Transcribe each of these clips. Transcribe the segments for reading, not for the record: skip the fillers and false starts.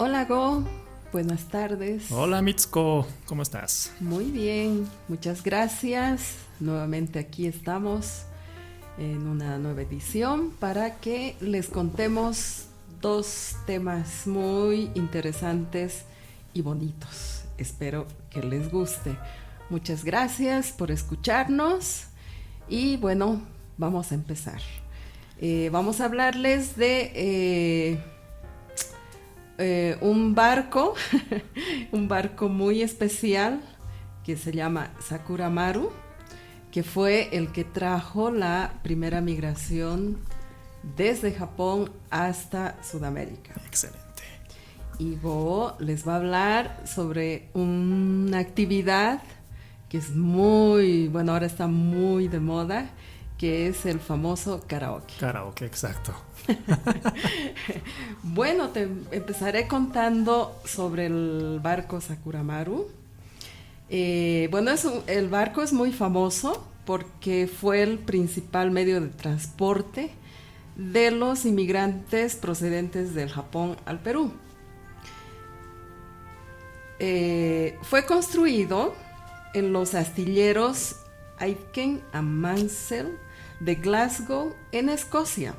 Hola Go, buenas tardes. Hola Mitsuko, ¿cómo estás? Muy bien, muchas gracias. Nuevamente aquí estamos en una nueva edición para que les contemos dos temas muy interesantes y bonitos. Espero que les guste. Muchas gracias por escucharnos y bueno, vamos a empezar. Vamos a hablarles de un barco, un barco muy especial que se llama Sakura Maru, que fue el que trajo la primera migración desde Japón hasta Sudamérica. Excelente. Y Go les va a hablar sobre una actividad que es muy, bueno, ahora está muy de moda, que es el famoso karaoke. Karaoke, exacto. Bueno, te empezaré contando sobre el barco Sakura Maru. Bueno, el barco es muy famoso porque fue el principal medio de transporte de los inmigrantes procedentes del Japón al Perú. Fue construido en los astilleros Aitken and Mansell de Glasgow, en Escocia,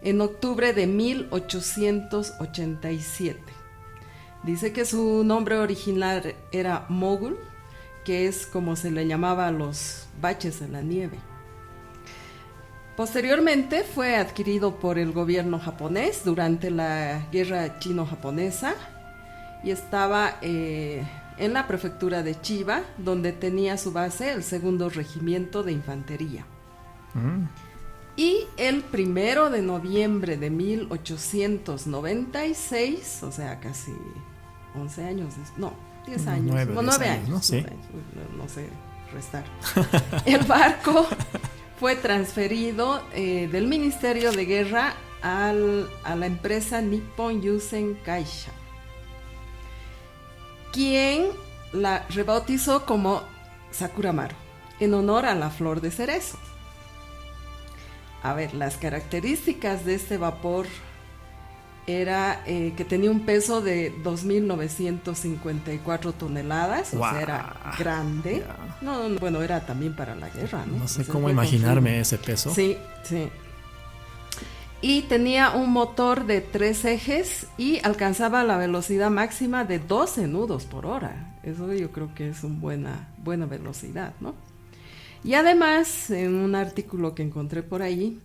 en octubre de 1887. Dice que su nombre original era Mogul, que es como se le llamaba a los baches en la nieve. Posteriormente fue adquirido por el gobierno japonés durante la guerra chino-japonesa y estaba en la prefectura de Chiba, donde tenía su base el segundo regimiento de infantería. Y el 1 de noviembre de 1896, o sea, casi 11 años, no, 10 años, 9 años, ¿no? Sí. No sé restar. El barco fue transferido del Ministerio de Guerra a la empresa Nippon Yusen Kaisha, quien la rebautizó como Sakura Maru, en honor a la flor de cerezo. A ver, las características de este vapor era que tenía un peso de 2.954 toneladas, wow. O sea, era grande. Yeah. No, bueno, era también para la guerra, ¿no? No sé cómo imaginarme ese peso. Sí, sí. Y tenía un motor de 3 ejes y alcanzaba la velocidad máxima de 12 nudos por hora. Eso yo creo que es una buena velocidad, ¿no? Y además, en un artículo que encontré por ahí,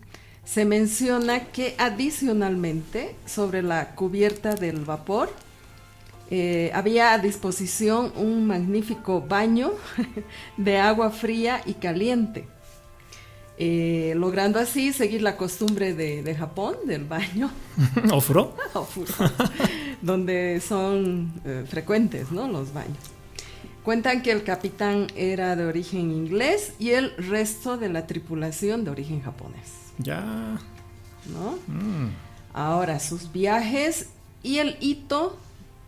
se menciona que adicionalmente, sobre la cubierta del vapor, había a disposición un magnífico baño de agua fría y caliente, logrando así seguir la costumbre de Japón, del baño. ¿Ofuro? Ofuro, donde son frecuentes, ¿no?, los baños. Cuentan que el capitán era de origen inglés y el resto de la tripulación de origen japonés. Ya. ¿No? Ahora, sus viajes y el hito,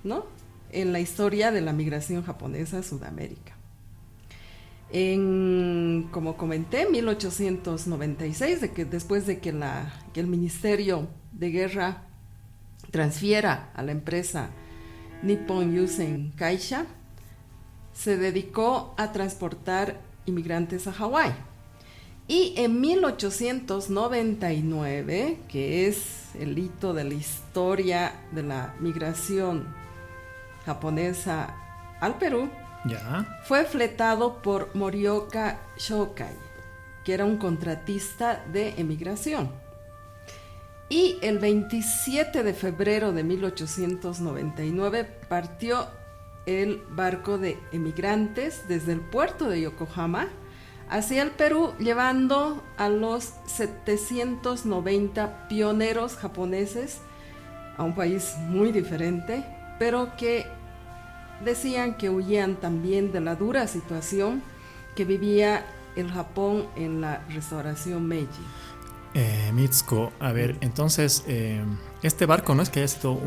¿no?, en la historia de la migración japonesa a Sudamérica. Como comenté, 1896, después de que el Ministerio de Guerra transfiera a la empresa Nippon Yusen Kaisha, se dedicó a transportar inmigrantes a Hawái. Y en 1899, que es el hito de la historia de la migración japonesa al Perú, ¿ya?, fue fletado por Morioka Shokai, que era un contratista de emigración. Y el 27 de febrero de 1899 partió el barco de emigrantes desde el puerto de Yokohama hacia el Perú, llevando a los 790 pioneros japoneses a un país muy diferente, pero que decían que huían también de la dura situación que vivía el Japón en la restauración Meiji. Mitsuko, a ver, entonces, este barco no es que haya sido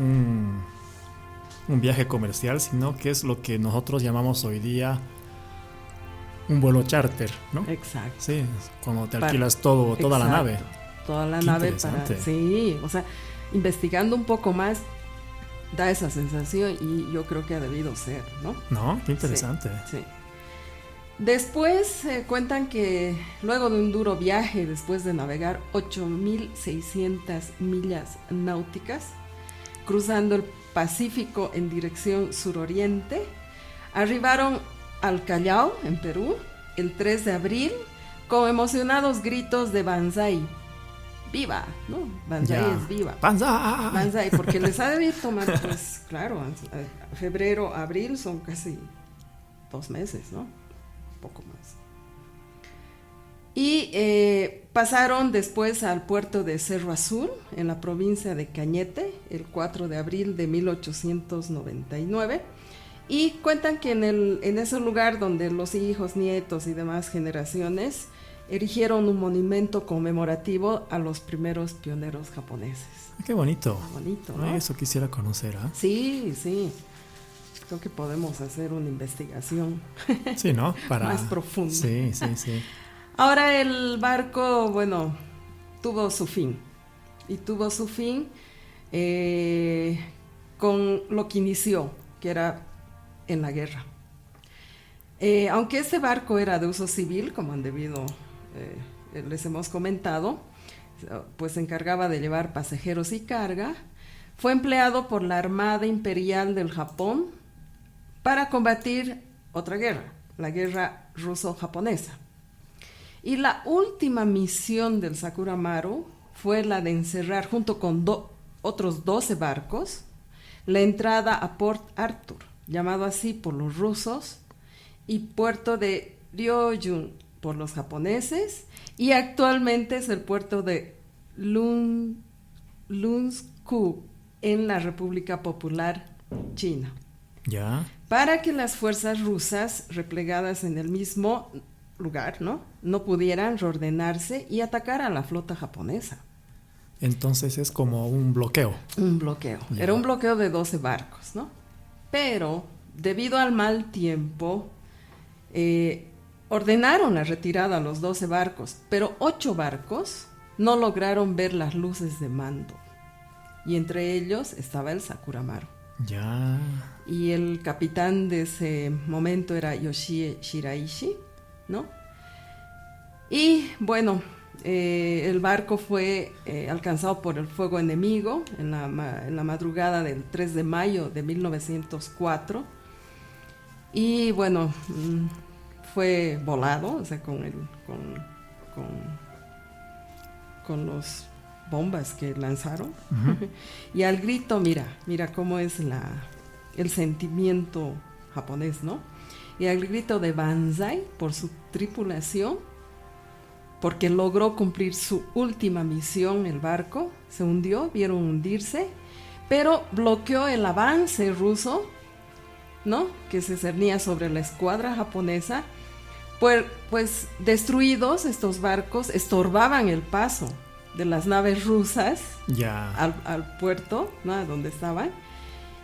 un viaje comercial, sino que es lo que nosotros llamamos hoy día un vuelo charter, ¿no? Exacto. Sí, cuando te alquilas toda la nave. Toda la nave para... Sí, o sea, investigando un poco más, Da esa sensación y yo creo que ha debido ser, ¿no? No, qué interesante. Sí, sí. Después cuentan que luego de un duro viaje, después de navegar 8.600 millas náuticas, cruzando el Pacífico en dirección suroriente, arribaron al Callao, en Perú, el 3 de abril, con emocionados gritos de Banzai. ¡Viva! ¿No? Banzai Ya. es viva. ¡Banzai! Banzai, porque les ha debido tomar, pues, claro, febrero, abril son casi 2 meses, ¿no? Poco más. Y pasaron después al puerto de Cerro Azul, en la provincia de Cañete, el 4 de abril de 1899. Y cuentan que en ese lugar donde los hijos, nietos y demás generaciones erigieron un monumento conmemorativo a los primeros pioneros japoneses. Qué bonito. Bonito, ¿no? Ay, eso quisiera conocer, ¿ah? Sí, sí. Creo que podemos hacer una investigación Sí, ¿no? más profunda. Sí, sí, sí. Ahora el barco, bueno, tuvo su fin. Y tuvo su fin con lo que inició, que era en la guerra. Aunque este barco era de uso civil, como han debido, les hemos comentado, pues se encargaba de llevar pasajeros y carga, fue empleado por la Armada Imperial del Japón para combatir otra guerra, la guerra ruso-japonesa. Y la última misión del Sakura Maru fue la de encerrar junto con otros 12 barcos la entrada a Port Arthur, llamado así por los rusos, y puerto de Ryojun por los japoneses, y actualmente es el puerto de Lundsku en la República Popular China. Ya. Para que las fuerzas rusas replegadas en el mismo lugar, no pudieran reordenarse y atacar a la flota japonesa. Entonces es como un bloqueo. Un bloqueo. Ya. Era un bloqueo de 12 barcos, ¿no? Pero, debido al mal tiempo, ordenaron la retirada a los 12 barcos, pero 8 barcos no lograron ver las luces de mando. Y entre ellos estaba el Sakura Maru. Ya. Y el capitán de ese momento era Yoshie Shiraishi, ¿no? Y bueno, el barco fue alcanzado por el fuego enemigo en la madrugada del 3 de mayo de 1904. Y bueno, fue volado, o sea, con los bombas que lanzaron. Uh-huh. Y al grito, mira cómo es el sentimiento japonés, ¿no? Y al grito de Banzai por su tripulación, porque logró cumplir su última misión, el barco se hundió, vieron hundirse, pero bloqueó el avance ruso, ¿no? Que se cernía sobre la escuadra japonesa. Pues destruidos estos barcos estorbaban el paso de las naves rusas Ya. al puerto, ¿no? Donde estaban,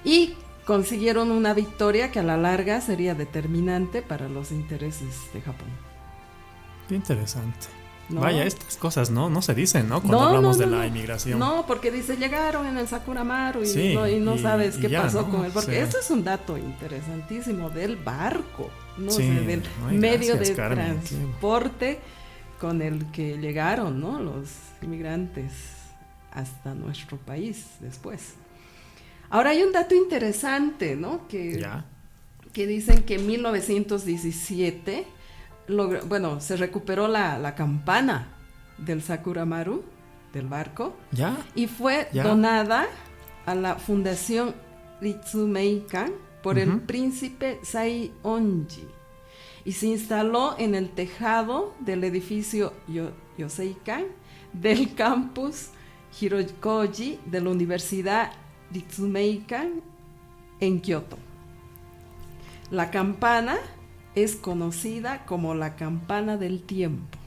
y consiguieron una victoria que a la larga sería determinante para los intereses de Japón. Qué interesante. ¿No? Vaya, estas cosas no se dicen, ¿no? Cuando hablamos de la inmigración. No, porque dice, llegaron en el Sakura Maru y, Sí, no sabes qué ya, pasó, ¿no? con él. Porque Sí. esto es un dato interesantísimo del barco, ¿no? Sí, O sea, del ay, medio gracias, de Carmen, transporte con el que llegaron, ¿no? Los inmigrantes hasta nuestro país después. Ahora hay un dato interesante, ¿no? Ya. Que dicen que en 1917 se recuperó la campana del Sakura Maru, del barco, Ya. y fue Ya. donada a la Fundación Ritsumeikan por el príncipe Saionji, y se instaló en el tejado del edificio Yoseikan del campus Hirokoji de la Universidad Ritsumeikan en Kioto. La campana es conocida como la campana del tiempo.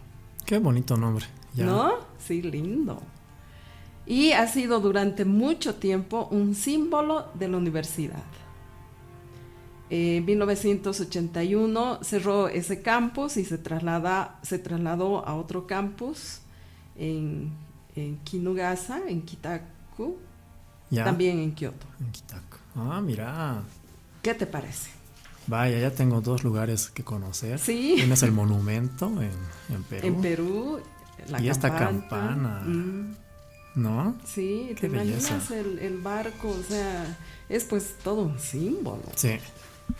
Qué bonito nombre. Ya. ¿No? Sí, lindo. Y ha sido durante mucho tiempo un símbolo de la universidad. En 1981 cerró ese campus y se trasladó a otro campus en Kinugasa, en Kitaku, ¿Ya? También en Kioto. En Kitako. Ah, mira. ¿Qué te parece? Vaya, ya tengo 2 lugares que conocer. Sí. Uno es el monumento en Perú. En Perú, la y esta campana. campana. ¿No? Sí, Qué te imaginas belleza. el barco, o sea, es pues todo un símbolo, Sí.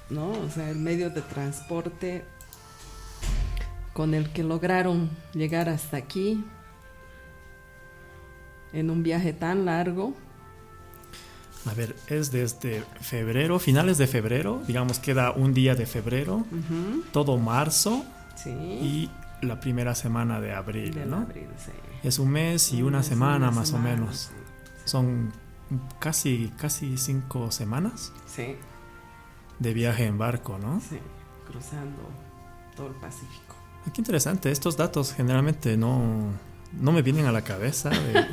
¿no? O sea, el medio de transporte con el que lograron llegar hasta aquí en un viaje tan largo. A ver, es desde febrero, finales de febrero, digamos queda un día de febrero, Ujú, todo marzo sí. y la primera semana de abril, Del ¿no? abril, sí. Es un mes y Un una mes, semana una más semana, o menos. sí. Son casi 5 semanas Sí, de viaje en barco, ¿no? sí, cruzando todo el Pacífico. Ah, qué interesante, estos datos generalmente no me vienen a la cabeza de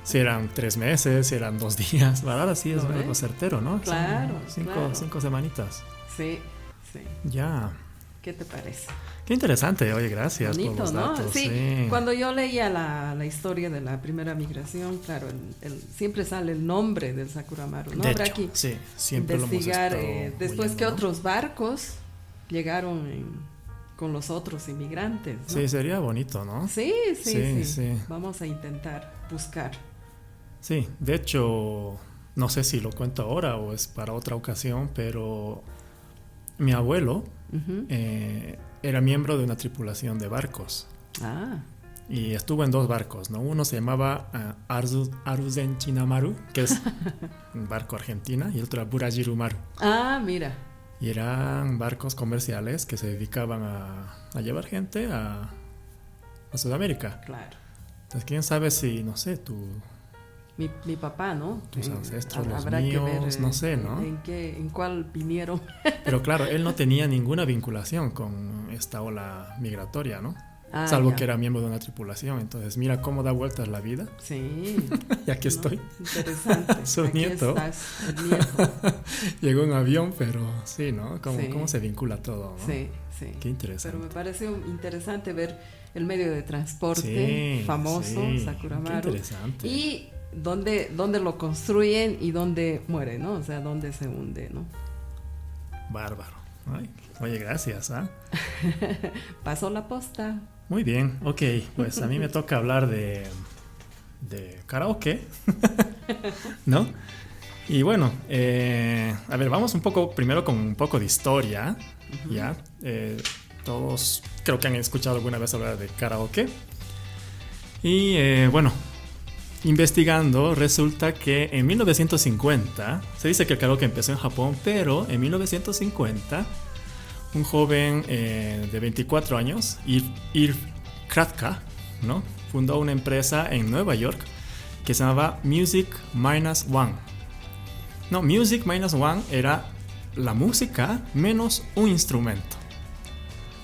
si eran 3 meses, si eran 2 días. La verdad sí es ¿Lo ves? algo certero, ¿no? Claro, Son claro. 5 semanitas. Sí, sí. Ya. ¿Qué te parece? Qué interesante, oye, gracias por Bonito, los ¿no? datos. Sí, cuando yo leía la historia de la primera migración, claro, siempre sale el nombre del Sakuramaru, ¿no? De Habrá hecho, que sí, siempre investigar lo hemos estado después oyendo, que ¿no? otros barcos llegaron con los otros inmigrantes, ¿no? Sí, sería bonito, ¿no? Sí, sí, Sí, sí, sí. Vamos a intentar buscar. Sí, de hecho, no sé si lo cuento ahora o es para otra ocasión, pero mi abuelo Ujú. era miembro de una tripulación de barcos Ah, y estuvo en 2 barcos, ¿no? Uno se llamaba Aruzen Chinamaru, que es un barco argentina, y el otro era Burajiru Maru. mira, Y eran barcos comerciales que se dedicaban a llevar gente a Sudamérica. claro. Entonces, quién sabe si, no sé, Mi papá, ¿no? Tus ancestros, los habrá que ver, míos, no sé, ¿no? en cuál vinieron. Pero claro, él no tenía ninguna vinculación con esta ola migratoria, ¿no? Ah, Salvo ya. que era miembro de una tripulación. Entonces, mira cómo da vueltas la vida. Sí. Y aquí ¿no? estoy. Interesante. Su Aquí nieto. estás, el nieto. Llegó en avión, pero sí, ¿no? ¿Cómo, Sí. cómo se vincula todo, ¿no? Sí, sí. Qué interesante. Pero me pareció interesante ver el medio de transporte Sí, famoso, sí. Sakuramaru. Qué interesante. Y dónde lo construyen y dónde muere, ¿no? O sea, dónde se hunde, ¿no? Bárbaro. Ay, oye, gracias, ¿ah? Pasó la posta. Muy bien, ok. Pues a mí me toca hablar de karaoke, ¿no? Y bueno, a ver, vamos un poco primero con un poco de historia, ¿ya? Todos creo que han escuchado alguna vez hablar de karaoke. Y bueno, investigando resulta que en 1950, se dice que el karaoke empezó en Japón, pero en 1950 un joven de 24 años, Irv Kratka, ¿no? Fundó una empresa en Nueva York que se llamaba Music Minus One. No, Music Minus One era la música menos un instrumento.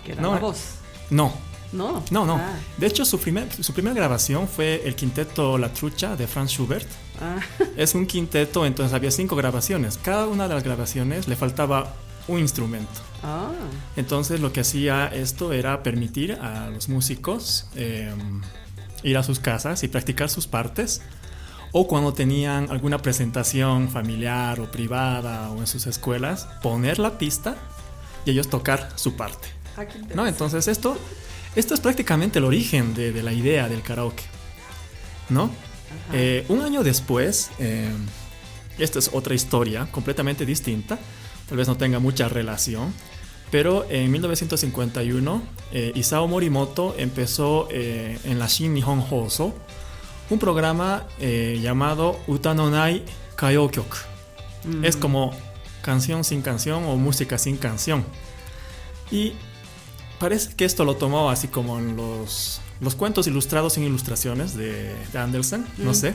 Que era No, la voz. No, No. no. Ah, De hecho, su primera grabación fue el quinteto La Trucha de Franz Schubert. ah, Es un quinteto, entonces había 5 grabaciones. Cada una de las grabaciones le faltaba un instrumento. ah. Entonces lo que hacía esto era permitir a los músicos ir a sus casas y practicar sus partes, o cuando tenían alguna presentación familiar o privada o en sus escuelas, poner la pista y ellos tocar su parte, Ah, qué ¿no? interesante. Entonces esto es prácticamente el origen de la idea del karaoke, ¿no? Ajá. Un año después, esta es otra historia completamente distinta, tal vez no tenga mucha relación, pero en 1951 Isao Morimoto empezó en la Shin Nihon Hoso un programa llamado Uta no Nai Kaiyokyoku. Es como canción sin canción o música sin canción. Y parece que esto lo tomó así como en los cuentos ilustrados sin ilustraciones de Andersen, no sé.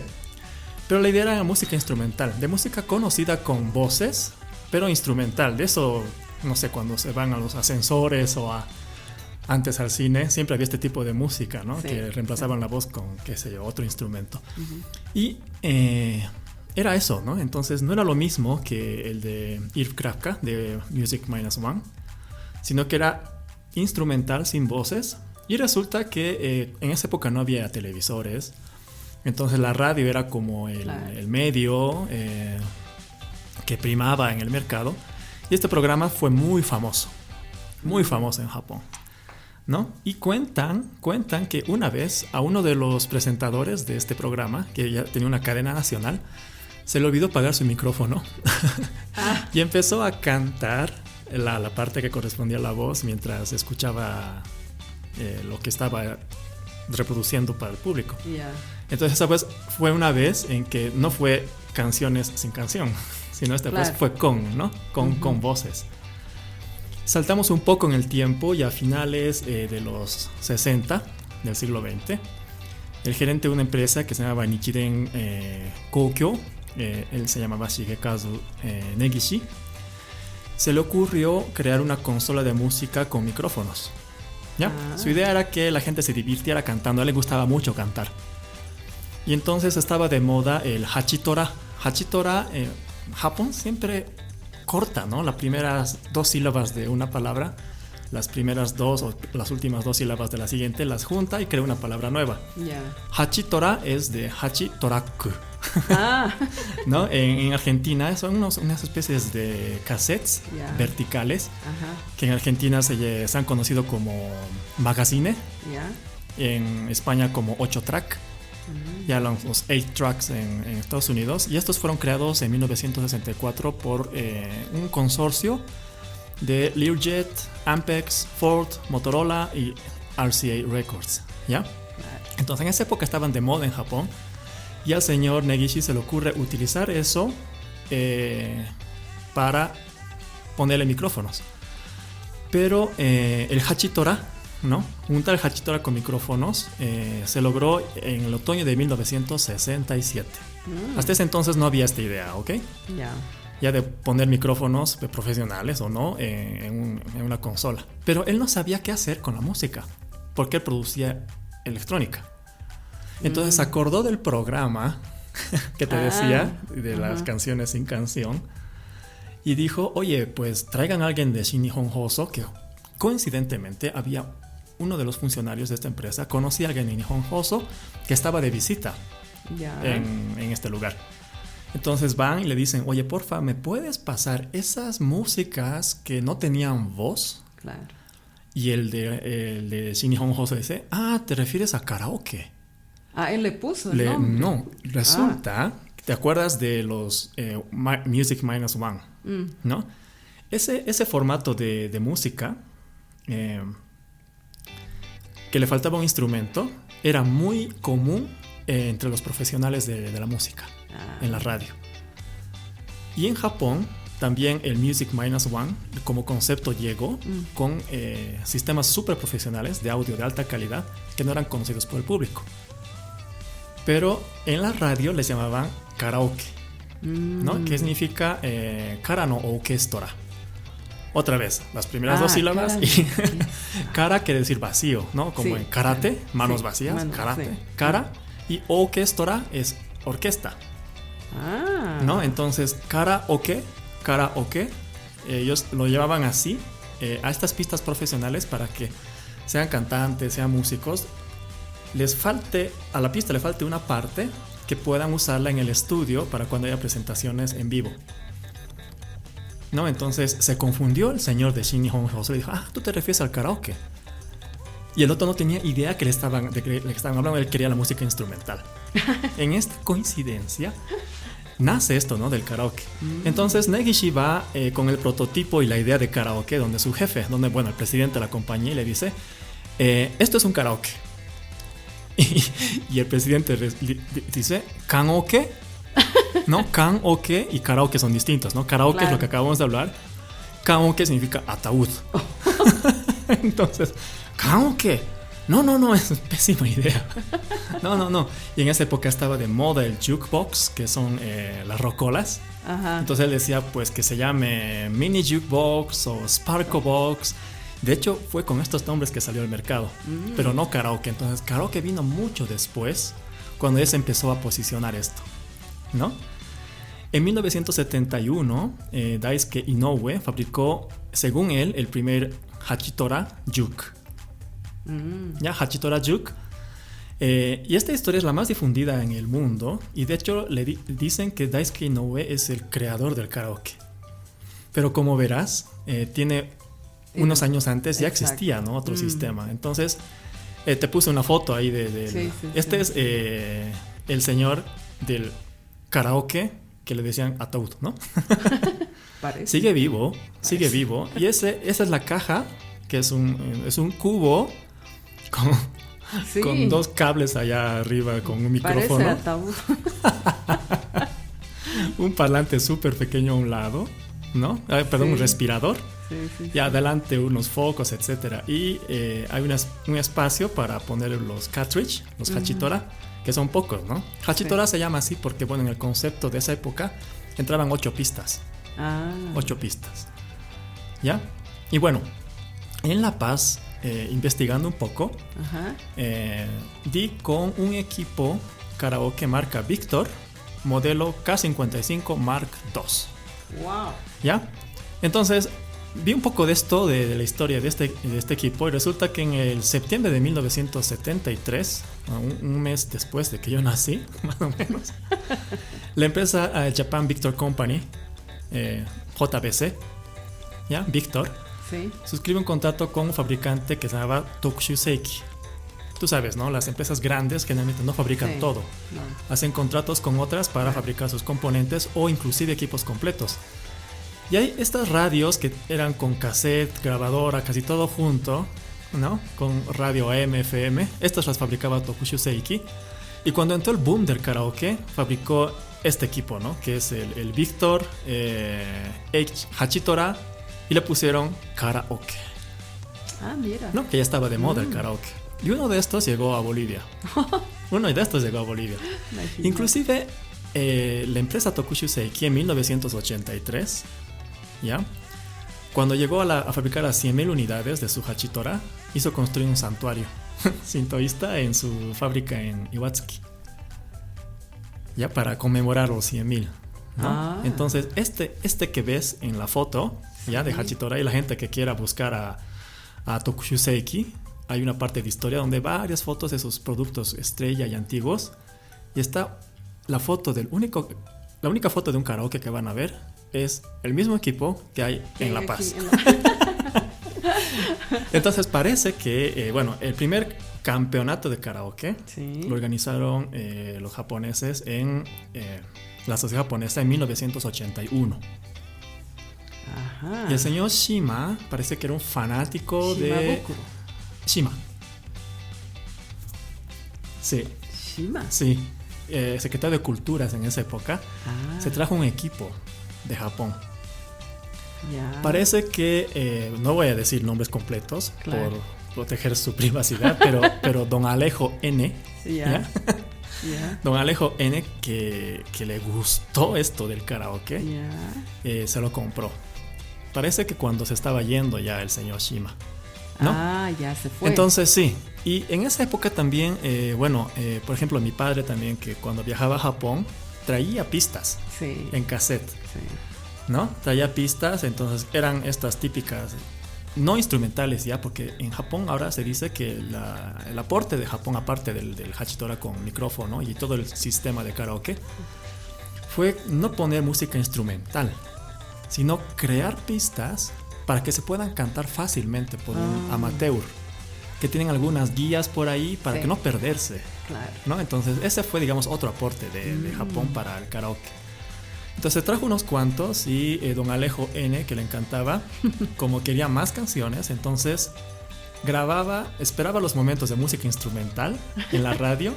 Pero la idea era música instrumental, de música conocida con voces, pero instrumental. De eso, no sé, cuando se van a los ascensores o antes al cine, siempre había este tipo de música, ¿no? Sí, Que reemplazaban la voz con, qué sé yo, otro instrumento. Y era eso, ¿no? Entonces no era lo mismo que el de Irv Kratka, de Music Minus One, sino que era instrumental sin voces. Y resulta que en esa época no había televisores, Entonces la radio era como Claro. el medio que primaba en el mercado. Y este programa fue muy famoso en Japón, ¿no? Y cuentan que una vez a uno de los presentadores de este programa, que ya tenía una cadena nacional, se le olvidó pagar su micrófono y empezó a cantar la parte que correspondía a la voz mientras escuchaba lo que estaba reproduciendo para el público. Ya. Entonces esa pues fue una vez en que no fue canciones sin canción, sino esta Claro. vez fue ¿no? Con voces. Saltamos un poco en el tiempo y a finales de los 60 del siglo XX, el gerente de una empresa que se llamaba Nichiren Kokyo, él se llamaba Shigekazu Negishi, se le ocurrió crear una consola de música con micrófonos. ¿Ya? Su idea era que la gente se divirtiera cantando, a él le gustaba mucho cantar. Y entonces estaba de moda el hachitora. Hachitora, Japón siempre corta, ¿no? Las primeras 2 sílabas de una palabra, las primeras 2 o las últimas 2 sílabas de la siguiente, las junta y crea una palabra nueva. Ya. Hachitora es de hachitoraku, Ah, ¿no? En Argentina son unas especies de cassettes Ya. verticales ajá. que en Argentina se han conocido como magazine, Ya. en España como 8-track, ya los 8-tracks en Estados Unidos, y estos fueron creados en 1964 por un consorcio de Learjet, Ampex, Ford, Motorola y RCA Records, ¿ya? Entonces en esa época estaban de moda en Japón y al señor Negishi se le ocurre utilizar eso para ponerle micrófonos. Pero el hachitora, ¿no? Juntar el hachitora con micrófonos se logró en el otoño de 1967. Hasta ese entonces no había esta idea, ¿ok? Ya. Ya de poner micrófonos profesionales o no en una consola. Pero él no sabía qué hacer con la música, porque él producía electrónica. Entonces se acordó del programa que te decía, de las canciones sin canción, y dijo, oye, pues traigan a alguien de Shinihon Hoso, que coincidentemente había uno de los funcionarios de esta empresa, conocía a alguien de Nihon Hoso que estaba de visita Ya. en este lugar. Entonces van y le dicen, oye, porfa, ¿me puedes pasar esas músicas que no tenían voz? Claro. Y el de Shinihon Hoso dice, ¿te refieres a karaoke? Ah, él le puso el nombre. No, resulta, ¿te acuerdas de los Music Minus One? ¿No? Ese formato de música que le faltaba un instrumento era muy común entre los profesionales de la música en la radio. Y en Japón también el Music Minus One como concepto llegó con sistemas súper profesionales de audio de alta calidad que no eran conocidos por el público. Pero en la radio les llamaban karaoke, ¿no? Que significa kara no orquestora. Otra vez, las primeras 2 sílabas kara, y kara quiere decir vacío, ¿no? Como sí, en karate, manos sí, vacías, manos, karate, sí. kara, y orquestora es orquesta, ¿no? Entonces, karaoke, ellos lo llevaban así a estas pistas profesionales para que sean cantantes, sean músicos, a la pista le falte una parte que puedan usarla en el estudio para cuando haya presentaciones en vivo, ¿no? Entonces se confundió el señor de Shinihon Hoso y dijo, tú te refieres al karaoke. Y el otro no tenía idea que le estaban hablando, él quería la música instrumental. En esta coincidencia nace esto, ¿no? Del karaoke. Entonces Negishi va con el prototipo y la idea de karaoke donde su jefe, el presidente de la compañía, le dice, esto es un karaoke. Y el presidente dice, ¿karaoke? No, karaoke y karaoke son distintos, ¿no? Karaoke es lo que acabamos de hablar. Karaoke significa ataúd. Entonces, karaoke. No, es una pésima idea. No. Y en esa época estaba de moda el jukebox, que son las rocolas. Ajá. Entonces él decía, pues, que se llame mini jukebox o sparkle box. De hecho, fue con estos nombres que salió al mercado, pero no karaoke. Entonces, karaoke vino mucho después, cuando ya se empezó a posicionar esto, ¿no? En 1971, Daisuke Inoue fabricó, según él, el primer Hachitora Juke. Ya, Hachitora Juke Y esta historia es la más difundida en el mundo y de hecho dicen que Daisuke Inoue es el creador del karaoke. Pero como verás, tiene unos años antes ya existía, ¿no? Otro sistema. Entonces, te puse una foto ahí de este es el señor del karaoke que le decían ataúd, ¿no? Sigue vivo. Y esa es la caja, que es un cubo con dos cables allá arriba, con un micrófono. Parece ataúd. Un parlante súper pequeño a un lado, ¿no? Un respirador. Y adelante unos focos, etcétera. Y hay un espacio para poner los cartridge, los hachitora, que son pocos, ¿no? Hachitora se llama así porque, bueno, en el concepto de esa época entraban 8 pistas. 8 pistas. ¿Ya? Y bueno, en La Paz, investigando un poco, di con un equipo karaoke marca Victor, modelo K55 Mark II. ¡Wow! ¿Ya? Entonces, vi un poco de esto, de la historia de este equipo, y resulta que en el septiembre de 1973, un mes después de que yo nací, más o menos, la empresa Japan Victor Company, JBC, ¿ya? Victor, suscribe un contrato con un fabricante que se llamaba Tokushu Seiki. Tú sabes, ¿no? Las empresas grandes generalmente no fabrican todo. No. Hacen contratos con otras para fabricar sus componentes o inclusive equipos completos. Y hay estas radios que eran con cassette, grabadora, casi todo junto, ¿no? Con radio AM, FM. Estas las fabricaba Tokushu Seiki. Y cuando entró el boom del karaoke, fabricó este equipo, ¿no? Que es el Victor Hachitora, y le pusieron karaoke. Mira. ¿No? Que ya estaba de moda el karaoke. Y uno de estos llegó a Bolivia. Inclusive, la empresa Tokushu Seiki en 1983, ¿ya? Cuando llegó a fabricar las 100.000 unidades de su Hachitora, hizo construir un santuario sintoísta en su fábrica en Iwatsuki, ya, para conmemorar los 100.000, ¿no? Entonces este que ves en la foto, ya, de Hachitora, y la gente que quiera buscar a Tokushu Seiki, hay una parte de historia donde varias fotos de sus productos estrella y antiguos, y está la única foto de un karaoke que van a ver es el mismo equipo que hay en La Paz. Entonces parece que, el primer campeonato de karaoke lo organizaron los japoneses en la sociedad japonesa en 1981. Y el señor Shima parece que era un fanático de Shima. Sí. Shima. Sí. Secretario de Culturas en esa época, se trajo un equipo de Japón. Parece que, no voy a decir nombres completos por proteger su privacidad, pero don Alejo N, don Alejo N, que le gustó esto del karaoke, se lo compró. Parece que cuando se estaba yendo ya el señor Shima, ¿no? Ya se fue. Entonces sí, y en esa época también, por ejemplo, mi padre también, que cuando viajaba a Japón traía pistas en cassette, ¿no? Traía pistas, entonces eran estas típicas, no instrumentales ya, porque en Japón ahora se dice que el aporte de Japón, aparte del Hachitora con micrófono y todo el sistema de karaoke, fue no poner música instrumental, sino crear pistas para que se puedan cantar fácilmente por un amateur, que tienen algunas guías por ahí para que no perderse, ¿no? Entonces ese fue, digamos, otro aporte de Japón para el karaoke. Entonces trajo unos cuantos y don Alejo N, que le encantaba, como quería más canciones, entonces grababa, esperaba los momentos de música instrumental en la radio,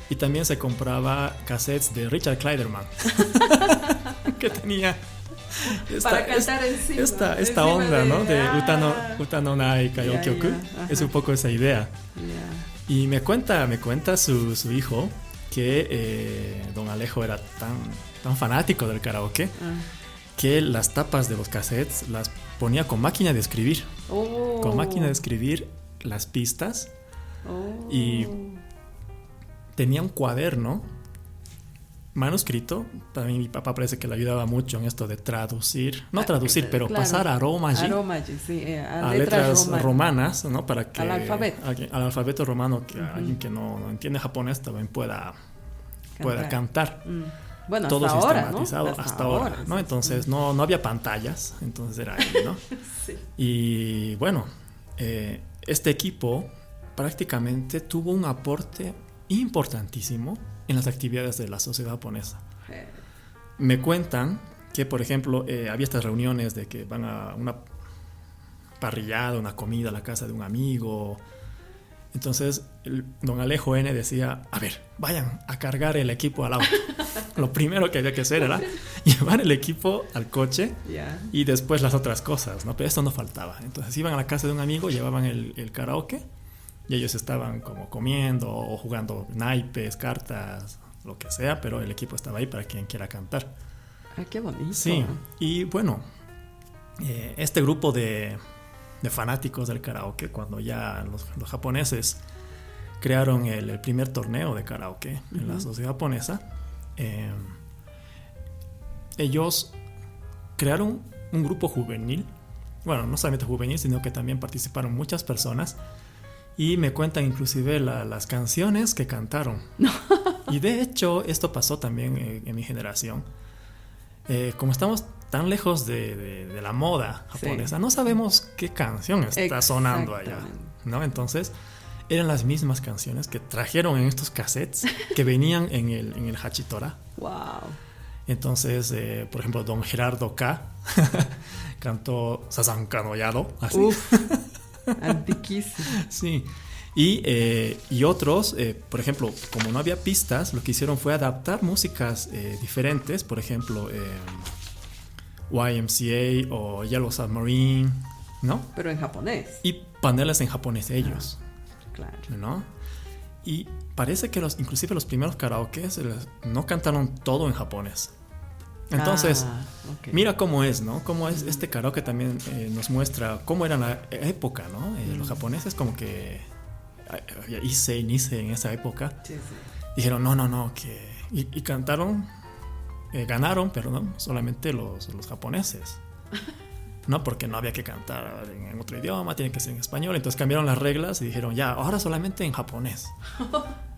y también se compraba cassettes de Richard Clayderman que tenía para cantar encima esta onda, ¿no? De Utano Nai Kayokyoku. Es un poco esa idea. Y me cuenta su hijo que don Alejo era tan fanático del karaoke que las tapas de los cassettes las ponía con máquina de escribir. Con máquina de escribir las pistas. Y tenía un cuaderno manuscrito. También mi papá parece que le ayudaba mucho en esto de traducir, no pero claro, pasar a Romaji, sí, a letras romanas, ¿no? Para que al alfabeto, al alfabeto romano, que alguien que no entiende japonés también pueda cantar. Bueno, todo hasta ahora, sistematizado, ¿no? hasta ahora, ¿no? Sí, entonces no había pantallas, entonces era ahí, ¿no? Sí. Y bueno, este equipo prácticamente tuvo un aporte importantísimo en las actividades de la sociedad japonesa. Me cuentan que, por ejemplo, había estas reuniones de que van a una parrillada, una comida a la casa de un amigo. Entonces, don Alejo N. decía, a ver, vayan a cargar el equipo al auto. Lo primero que había que hacer era llevar el equipo al coche y después las otras cosas, ¿no? Pero esto no faltaba. Entonces iban a la casa de un amigo, llevaban el karaoke y ellos estaban como comiendo o jugando naipes, cartas, lo que sea, pero el equipo estaba ahí para quien quiera cantar. ¡Ay, qué bonito! Sí, y bueno, este grupo de fanáticos del karaoke, cuando ya los japoneses crearon el primer torneo de karaoke en la sociedad japonesa, ellos crearon un grupo juvenil. Bueno, no solamente juvenil, sino que también participaron muchas personas. Y me cuentan inclusive las canciones que cantaron. Y de hecho, esto pasó también en mi generación. Como estamos tan lejos de la moda japonesa, no sabemos qué canción está sonando allá, ¿no? Entonces, eran las mismas canciones que trajeron en estos cassettes que venían en el Hachitora. ¡Wow! Entonces, por ejemplo, don Gerardo K. cantó Sasanka no Yado, así. ¡Uf! Antiquísimo. Sí. Y otros, por ejemplo, como no había pistas, lo que hicieron fue adaptar músicas diferentes, por ejemplo, YMCA o Yellow Submarine, ¿no? Pero en japonés. Y paneles en japonés ellos. Claro. ¿No? Y parece que inclusive los primeros karaokes no cantaron todo en japonés. Entonces, okay. Mira cómo es, ¿no? Cómo es este karaoke también nos muestra cómo era la época, ¿no? Los japoneses como que Issei, Nisei en esa época dijeron no, que y cantaron, ganaron, pero no solamente los japoneses, no, porque no había que cantar en otro idioma, tiene que ser en español. Entonces cambiaron las reglas y dijeron ya, ahora solamente en japonés.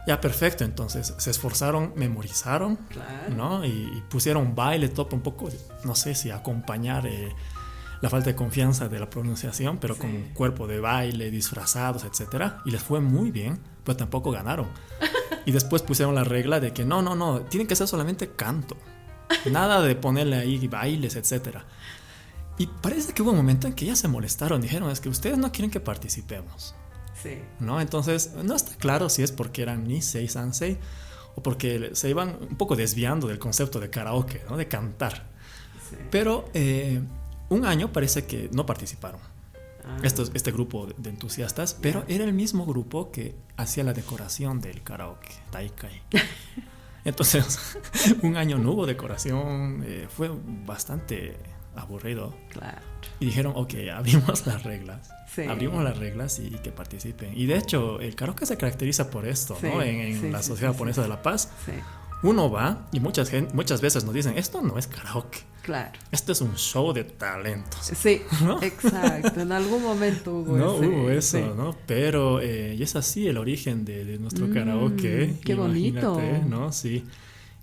Ya, perfecto. Entonces se esforzaron, memorizaron, claro, ¿no? Y pusieron baile, top un poco, no sé si acompañar la falta de confianza de la pronunciación, pero con cuerpo de baile, disfrazados, etcétera. Y les fue muy bien, pero tampoco ganaron. Y después pusieron la regla de que no, tiene que ser solamente canto. Nada de ponerle ahí bailes, etcétera. Y parece que hubo un momento en que ya se molestaron. Dijeron, es que ustedes no quieren que participemos. Sí. ¿No? Entonces, no está claro si es porque eran Nisei Sansei o porque se iban un poco desviando del concepto de karaoke, ¿no? De cantar. Sí. Pero un año parece que no participaron. Este grupo de entusiastas, pero era el mismo grupo que hacía la decoración del karaoke, Daikai. Entonces, un año no hubo decoración, fue bastante aburrido. Claro. Y dijeron, ok, abrimos las reglas. Sí. Abrimos las reglas y que participen. Y de hecho, el karaoke se caracteriza por esto, sí, ¿no? En la Sociedad Japonesa de la Paz. Sí. Uno va y muchas veces nos dicen, esto no es karaoke. Claro. Esto es un show de talentos. Sí, ¿no? Exacto. En algún momento hubo eso, ¿no? Pero y es así el origen de nuestro karaoke. Qué bonito, ¿no? Sí.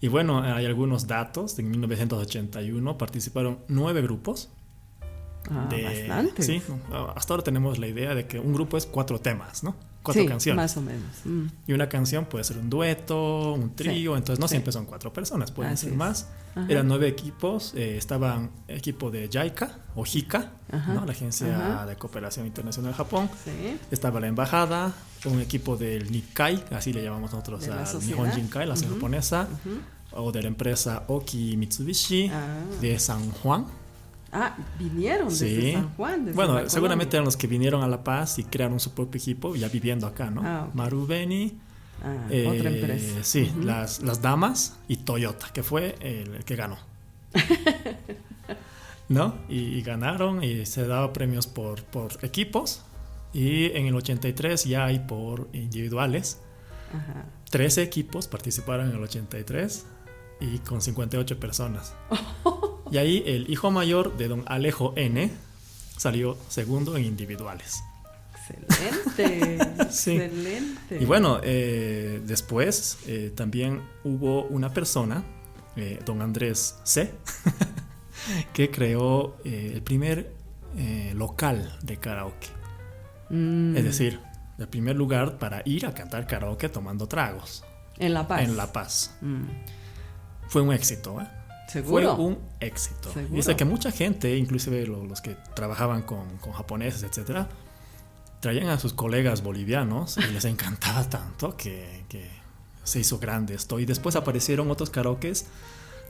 Y bueno, hay algunos datos. En 1981 participaron 9 grupos. Bastante. Sí, hasta ahora tenemos la idea de que un grupo es 4 temas, ¿no? 4 canciones. Más o menos. Y una canción puede ser un dueto, un trío, entonces no siempre son 4 personas, pueden ser más. Eran 9 equipos, estaban equipo de JICA o JICA, ¿no? La Agencia de Cooperación Internacional de Japón. Sí. Estaba la embajada, un equipo del Nikkei, así le llamamos nosotros a Nihon Jinkai, la sociedad japonesa, o de la empresa Oki Mitsubishi de San Juan. Vinieron desde San Juan. Bueno, seguramente eran los que vinieron a La Paz y crearon su propio equipo, ya viviendo acá, ¿no? Okay. Marubeni. Otra empresa. Sí, las Damas y Toyota, que fue el que ganó. ¿No? Y ganaron y se daba premios por equipos. Y en el 83 ya hay por individuales. 13 equipos participaron en el 83. y con 58 personas. Y ahí el hijo mayor de don Alejo N. salió segundo en individuales. Excelente, Sí. excelente. Y bueno, después también hubo una persona, don Andrés C., que creó el primer local de karaoke. Es decir, el primer lugar para ir a cantar karaoke tomando tragos. En La Paz. En La Paz. Fue un éxito, ¿eh? ¿Seguro? Fue un éxito. ¿Seguro? Dice que mucha gente, inclusive los que trabajaban con japoneses, etcétera, traían a sus colegas bolivianos y les encantaba tanto que se hizo grande esto. Y después aparecieron otros karaokes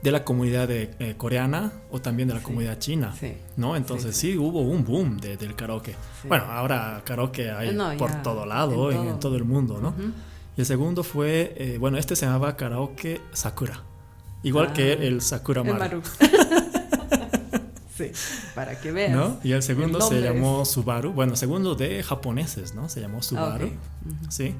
de la comunidad coreana o también de la comunidad china, sí, ¿no? Entonces sí hubo un boom del karaoke. Sí. Bueno, ahora karaoke hay por todo lado, en todo el mundo, ¿no? Uh-huh. Y el segundo fue, bueno, este se llamaba Karaoke Sakura, igual que el Sakura Maru. El Maru. Sí, para que veas. ¿No? Y el segundo se llamó es... Subaru, bueno, segundo de japoneses, ¿no? Se llamó Subaru, Okay. Uh-huh. Sí.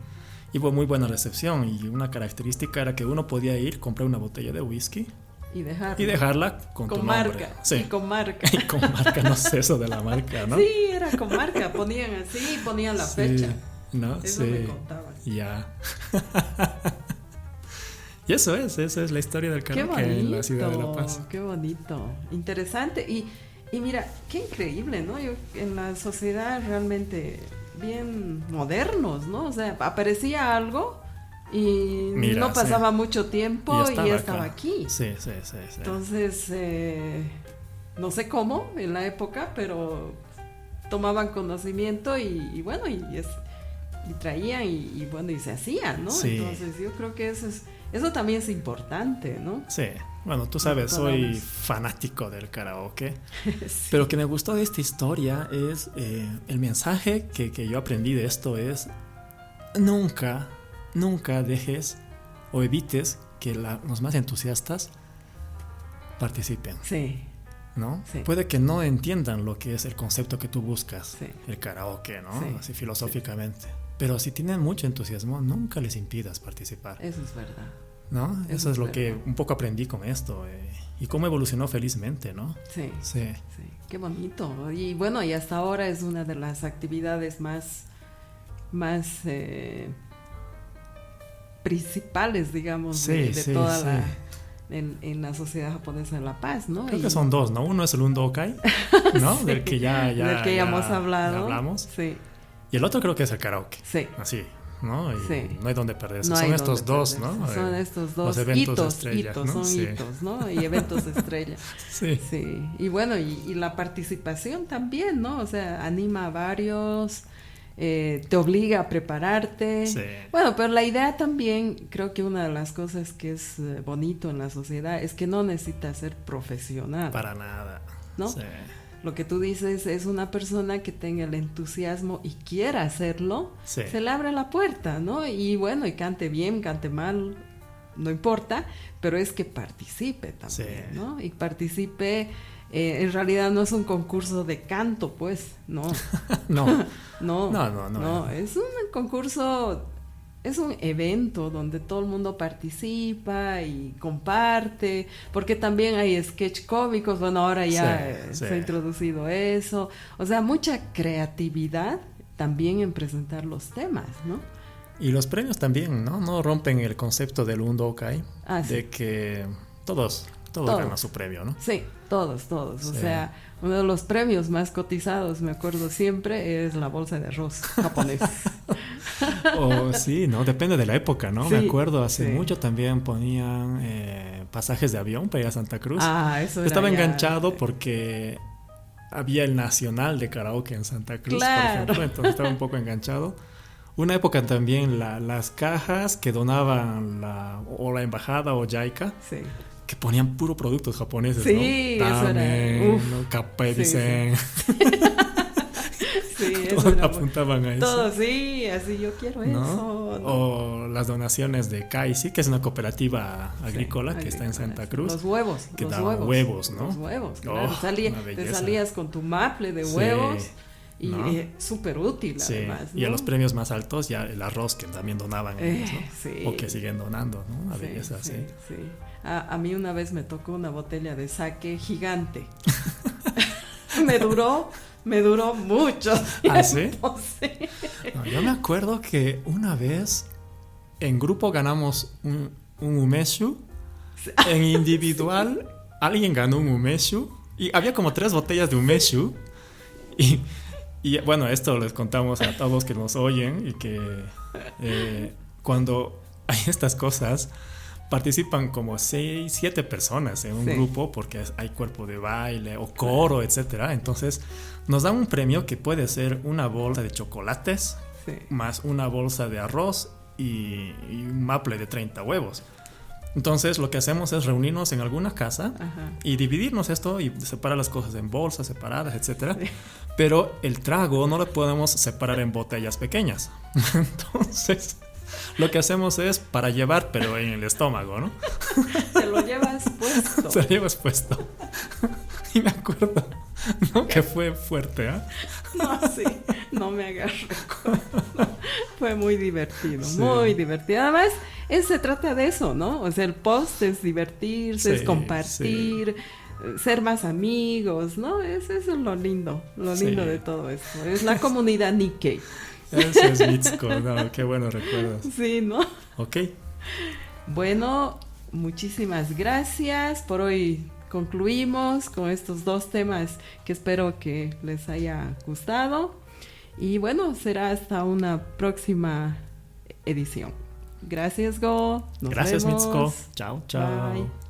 Y fue muy buena recepción y una característica era que uno podía ir, comprar una botella de whisky y dejarla con tu nombre. Marca. Sí. Y con marca. Y con marca, no sé eso de la marca, ¿no? Sí, era con marca, ponían así, ponían la fecha. ¿No? Eso me contaban. Ya. Y eso es la historia del karaoke en la ciudad de La Paz. Qué bonito, interesante. Y mira, qué increíble, ¿no? En la sociedad realmente bien modernos, ¿no? O sea, aparecía algo y no pasaba mucho tiempo y ya estaba aquí. Sí. Entonces, no sé cómo en la época, pero tomaban conocimiento y bueno, y traían y bueno, y se hacían, ¿no? Sí. Entonces yo creo que eso también es importante, ¿no? Sí, bueno, tú sabes, soy fanático del karaoke, Sí. pero lo que me gustó de esta historia es el mensaje que yo aprendí de esto es nunca dejes o evites que los más entusiastas participen. Sí. ¿No? Sí. Puede que no entiendan lo que es el concepto que tú buscas, sí. el karaoke, ¿no? Sí. Así filosóficamente. Sí. Pero si tienen mucho entusiasmo, nunca les impidas participar. Eso es verdad. ¿No? Eso es lo que un poco aprendí con esto y cómo evolucionó felizmente, ¿no? Sí. Sí. Qué bonito. Y bueno, y hasta ahora es una de las actividades más principales, digamos, de toda la... En la sociedad japonesa de La Paz, ¿no? Creo que son dos, ¿no? Uno es el Undokai, ¿no? Sí, del que ya hemos hablado. Ya hablamos. Sí. Y el otro creo que es el karaoke. Sí. Así, ¿no? Y sí. no hay donde perderse. No son estos dos, ¿no? Son estos dos los eventos hitos, estrella, ¿no? son sí. hitos, ¿no? Y eventos estrella. Sí. Sí. Y bueno, y la participación también, ¿no? O sea, anima a varios, te obliga a prepararte. Sí. Bueno, pero la idea también, creo que una de las cosas que es bonito en la sociedad es que no necesitas ser profesional. Para nada. ¿No? Sí. Lo que tú dices es una persona que tenga el entusiasmo y quiera hacerlo, sí. se le abre la puerta, ¿no? Y bueno, y cante bien, cante mal, no importa, pero es que participe también, sí. ¿no? Y participe, en realidad no es un concurso de canto, pues, no. No, es un concurso, es un evento donde todo el mundo participa y comparte, porque también hay sketch cómicos, bueno, ahora ya se ha introducido eso, o sea, mucha creatividad también en presentar los temas, ¿no? Y los premios también, ¿no? No rompen el concepto del Undokai, de que todos ganan su premio, ¿no? Sí, todos. Sí. O sea, uno de los premios más cotizados, me acuerdo siempre, es la bolsa de arroz japonés. Sí, ¿no? Depende de la época, ¿no? Sí, me acuerdo, hace mucho también ponían pasajes de avión para ir a Santa Cruz. Eso estaba enganchado porque había el Nacional de Karaoke en Santa Cruz, por ejemplo, entonces estaba un poco enganchado. Una época también las cajas que donaban la embajada o JICA, que ponían puro productos japoneses, ¿no? Eso era. ¿no? Capé, dicen. Sí, todos apuntaban a eso. Todos, sí, así yo quiero eso. ¿No? O las donaciones de Kaisi, que es una cooperativa agrícola que está en Santa Cruz. Los huevos. Que daban huevos, ¿no? Los huevos, claro. Te salías con tu maple de huevos Y ¿no? súper útil, Sí, además, ¿no? y a los premios más altos ya el arroz que también donaban ellos, ¿no? Sí. O que siguen donando, ¿no? Una Sí, belleza sí, así. sí. A mí una vez me tocó una botella de sake gigante. me duró mucho tiempo. ¿Ah, sí? Sí. No, yo me acuerdo que una vez en grupo ganamos un umeshu. En individual, alguien ganó un umeshu. Y había como 3 botellas de umeshu. Y bueno, esto les contamos a todos que nos oyen. Y que cuando hay estas cosas, participan como 6, 7 personas en un grupo, porque hay cuerpo de baile o coro, etcétera. Entonces nos dan un premio que puede ser una bolsa de chocolates, más una bolsa de arroz y un maple de 30 huevos. Entonces lo que hacemos es reunirnos en alguna casa y dividirnos esto y separar las cosas en bolsas separadas, etcétera. Pero el trago no lo podemos separar en botellas pequeñas. Entonces lo que hacemos es para llevar, pero en el estómago, ¿no? Te lo llevas puesto. Se lo llevas puesto. Y me acuerdo, ¿no? Que fue fuerte, ¿eh? No, sí, no me hagas recuerdo. Fue muy divertido, muy divertido. Además, se trata de eso, ¿no? O sea, el post es divertirse, es compartir, ser más amigos, ¿no? Eso es lo lindo de todo esto. Es la comunidad Nikkei. Eso es Mitsuko, no, qué buenos recuerdos. Sí, ¿no? Ok. Bueno, muchísimas gracias. Por hoy concluimos con estos 2 temas que espero que les haya gustado. Y bueno, será hasta una próxima edición. Gracias, Go. Nos Gracias, vemos. Mitsuko. Chao, chao. Bye.